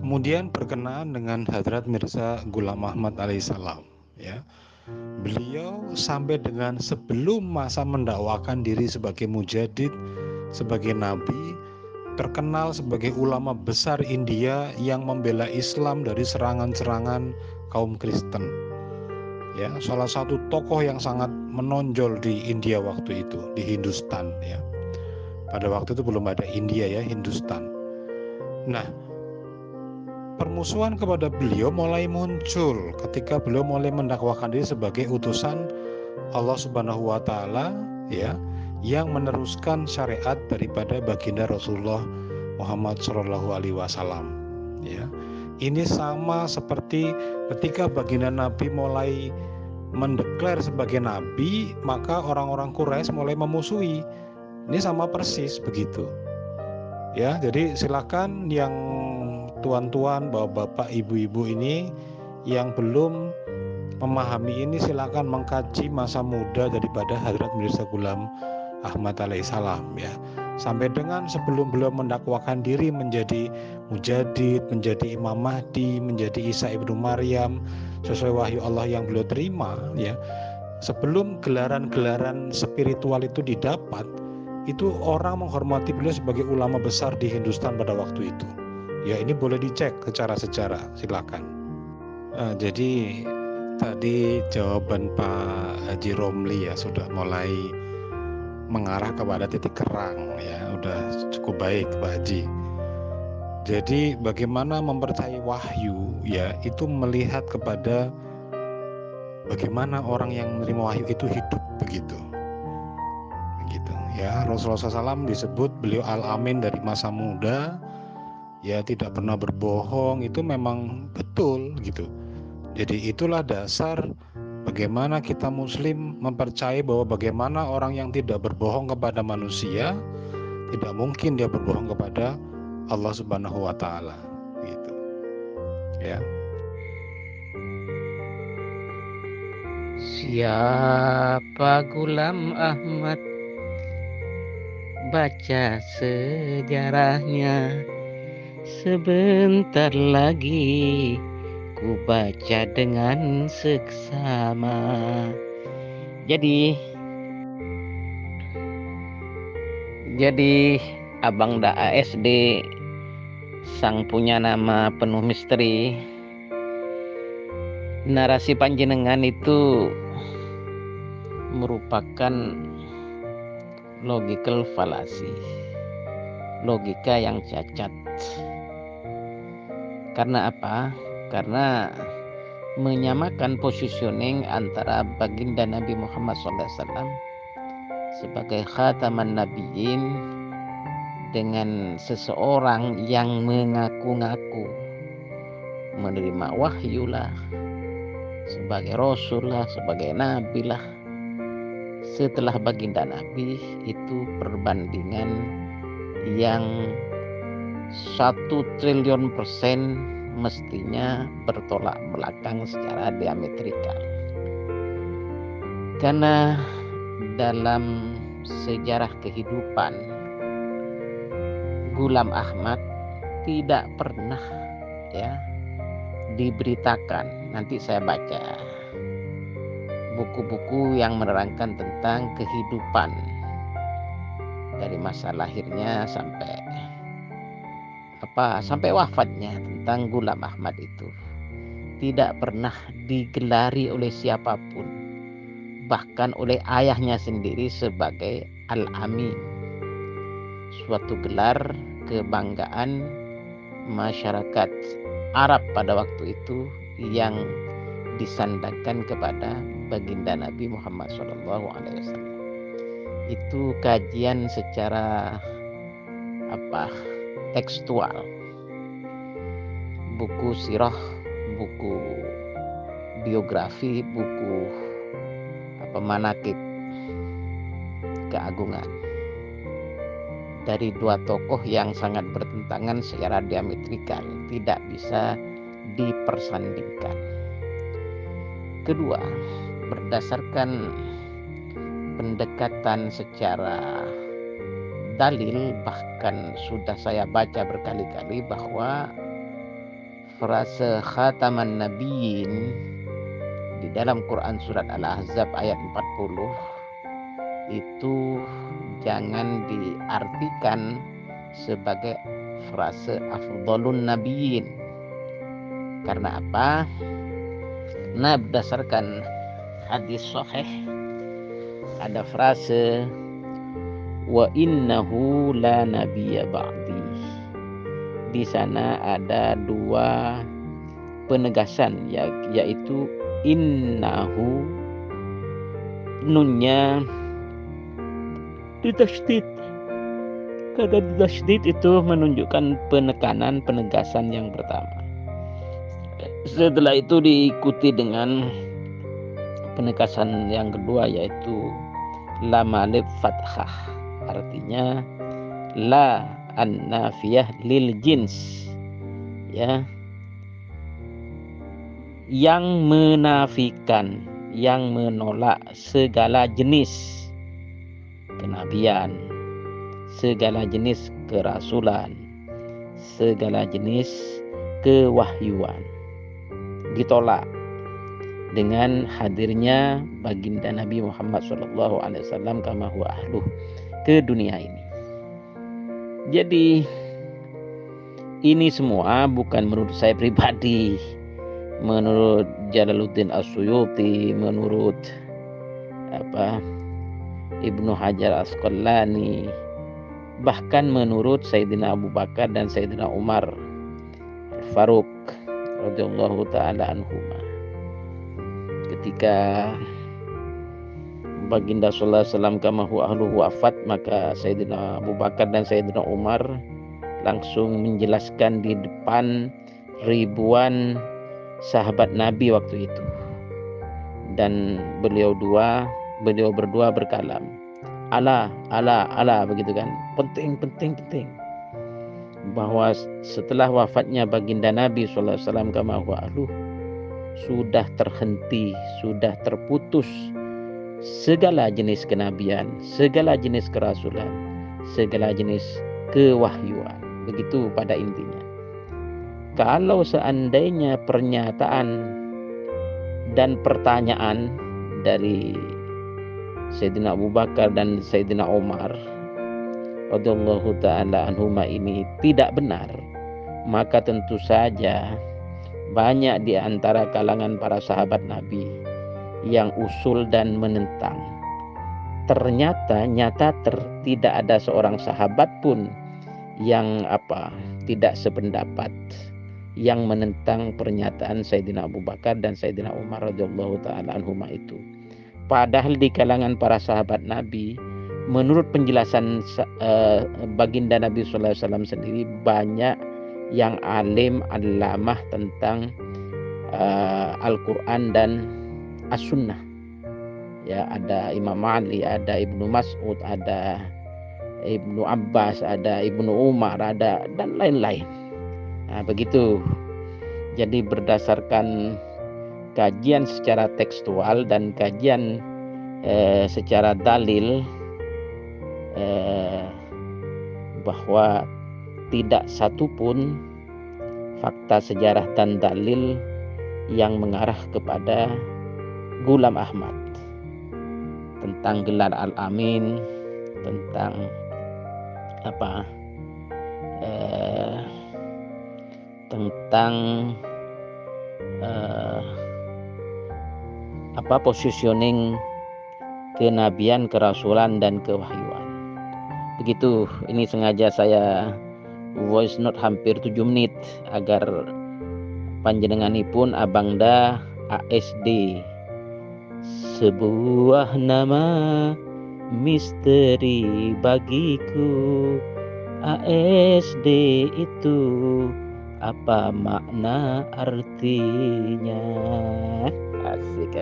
kemudian berkenaan dengan Hadrat Mirza Ghulam Ahmad alaihissalam, ya. Beliau sampai dengan sebelum masa mendakwakan diri sebagai mujadid, sebagai nabi, terkenal sebagai ulama besar India yang membela Islam dari serangan-serangan kaum Kristen. Ya, salah satu tokoh yang sangat menonjol di India waktu itu, di Hindustan, ya. Pada waktu itu belum ada India, ya, Hindustan. Nah, permusuhan kepada beliau mulai muncul ketika beliau mulai mendakwakan diri sebagai utusan Allah Subhanahu wa taala, ya, yang meneruskan syariat daripada baginda Rasulullah Muhammad Shallallahu alaihi wasallam, ya. Ini sama seperti ketika baginda Nabi mulai mendeklar sebagai nabi, maka orang-orang Quraisy mulai memusuhi. Ini sama persis begitu. Ya, jadi silakan yang tuan-tuan, bapak-bapak, ibu-ibu ini yang belum memahami ini, silakan mengkaji masa muda daripada Hadrat Mirza Ghulam Ahmad alaihissalam, ya. Sampai dengan sebelum beliau mendakwakan diri menjadi mujadid, menjadi Imam Mahdi, menjadi Isa ibnu Maryam sesuai wahyu Allah yang beliau terima, ya. Sebelum gelaran-gelaran spiritual itu didapat, itu orang menghormati beliau sebagai ulama besar di Hindustan pada waktu itu. Ya, ini boleh dicek secara sejarah, silakan. Jadi tadi jawaban Pak Haji Romli ya sudah mulai mengarah kepada titik terang, ya, udah cukup baik Pak Haji. Jadi bagaimana mempercayai wahyu, ya, itu melihat kepada bagaimana orang yang menerima wahyu itu hidup begitu ya. Rasulullah SAW disebut beliau al-amin dari masa muda, ya, tidak pernah berbohong, itu memang betul gitu. Jadi itulah dasar bagaimana kita muslim mempercayai bahwa bagaimana orang yang tidak berbohong kepada manusia, tidak mungkin dia berbohong kepada Allah Subhanahu wa taala gitu. Ya. Siapa Ghulam Ahmad? Baca sejarahnya. Sebentar lagi ku baca dengan seksama. Jadi Abang Da ASD, sang punya nama penuh misteri, narasi panjenengan itu merupakan logical fallacy, logika yang cacat. Karena apa? Karena menyamakan positioning antara baginda Nabi Muhammad SAW sebagai khataman nabiyyin dengan seseorang yang mengaku-ngaku menerima wahyu lah, sebagai rasul lah, sebagai nabi lah setelah baginda Nabi, itu perbandingan yang 1.000.000.000% mestinya bertolak belakang secara diametrikal. Karena dalam sejarah kehidupan, Ghulam Ahmad tidak pernah, ya, diberitakan. Nanti saya baca buku-buku yang menerangkan tentang kehidupan dari masa lahirnya sampai wafatnya tentang Ghulam Ahmad itu tidak pernah digelari oleh siapapun, bahkan oleh ayahnya sendiri sebagai Al-Amin, suatu gelar kebanggaan masyarakat Arab pada waktu itu yang disandarkan kepada baginda Nabi Muhammad SAW. Itu kajian secara tekstual, buku sirah, buku biografi, buku manaqib keagungan dari dua tokoh yang sangat bertentangan secara diametrikal, tidak bisa dipersandingkan. Kedua, berdasarkan pendekatan secara dalil, bahkan sudah saya baca berkali-kali bahwa frase khataman nabiyyin di dalam Quran surat Al-Ahzab ayat 40 itu jangan diartikan sebagai frase afdhalun nabiyyin. Karena apa? Nah, berdasarkan hadis sahih ada frase wa innahu la nabiyya ba'di. Di sana ada dua penegasan, yaitu innahu, nunnya ditasydid. Karena ditasydid itu menunjukkan penekanan, penegasan yang pertama. Setelah itu diikuti dengan penegasan yang kedua, yaitu lam alif fathah, artinya la an-nafiyah lil jins, ya, yang menafikan, yang menolak segala jenis kenabian, segala jenis kerasulan, segala jenis kewahyuan, ditolak dengan hadirnya baginda Nabi Muhammad SAW kama huwa ahluh ke dunia ini. Jadi ini semua bukan menurut saya pribadi, menurut Jalaluddin As-Suyuti, menurut Ibnu Hajar Asqalani, bahkan menurut Sayyidina Abu Bakar dan Sayyidina Umar Faruq radhiyallahu taala anhuma. Ketika baginda sallallahu alaihi wasallam kama huwa ahluhu wafat, maka Sayyidina Abu Bakar dan Sayyidina Umar langsung menjelaskan di depan ribuan sahabat Nabi waktu itu, dan beliau berdua berkalam, ala begitu kan, penting bahwa setelah wafatnya baginda Nabi sallallahu alaihi wasallam kama huwa ahluh, sudah terhenti, sudah terputus segala jenis kenabian, segala jenis kerasulan, segala jenis kewahyuan. Begitu pada intinya. Kalau seandainya pernyataan dan pertanyaan dari Sayyidina Abu Bakar dan Sayyidina Umar radhiyallahu taala anhuma ini tidak benar, maka tentu saja banyak di antara kalangan para sahabat Nabi yang usul dan menentang. Ternyata tidak ada seorang sahabat pun yang tidak sependapat, yang menentang pernyataan Sayyidina Abu Bakar dan Sayyidina Umar radhiyallahu taala anhuma itu. Padahal di kalangan para sahabat Nabi, menurut penjelasan baginda Nabi sallallahu alaihi wasallam sendiri, banyak yang alim alamah tentang Al-Quran dan As-Sunnah. Ya, ada Imam Ali, ada Ibnu Mas'ud, ada Ibnu Abbas, ada Ibnu Umar, ada dan lain-lain. Nah, begitu. Jadi berdasarkan kajian secara tekstual dan kajian secara dalil, bahwa tidak satu pun fakta sejarah dan dalil yang mengarah kepada Ghulam Ahmad tentang gelar Al-Amin, tentang positioning kenabian, kerasulan dan kewahyuan. Begitu. Ini sengaja saya voice note hampir 7 menit agar panjenenganipun Abangda ASD, sebuah nama misteri bagiku. ASD itu apa makna artinya? Asik.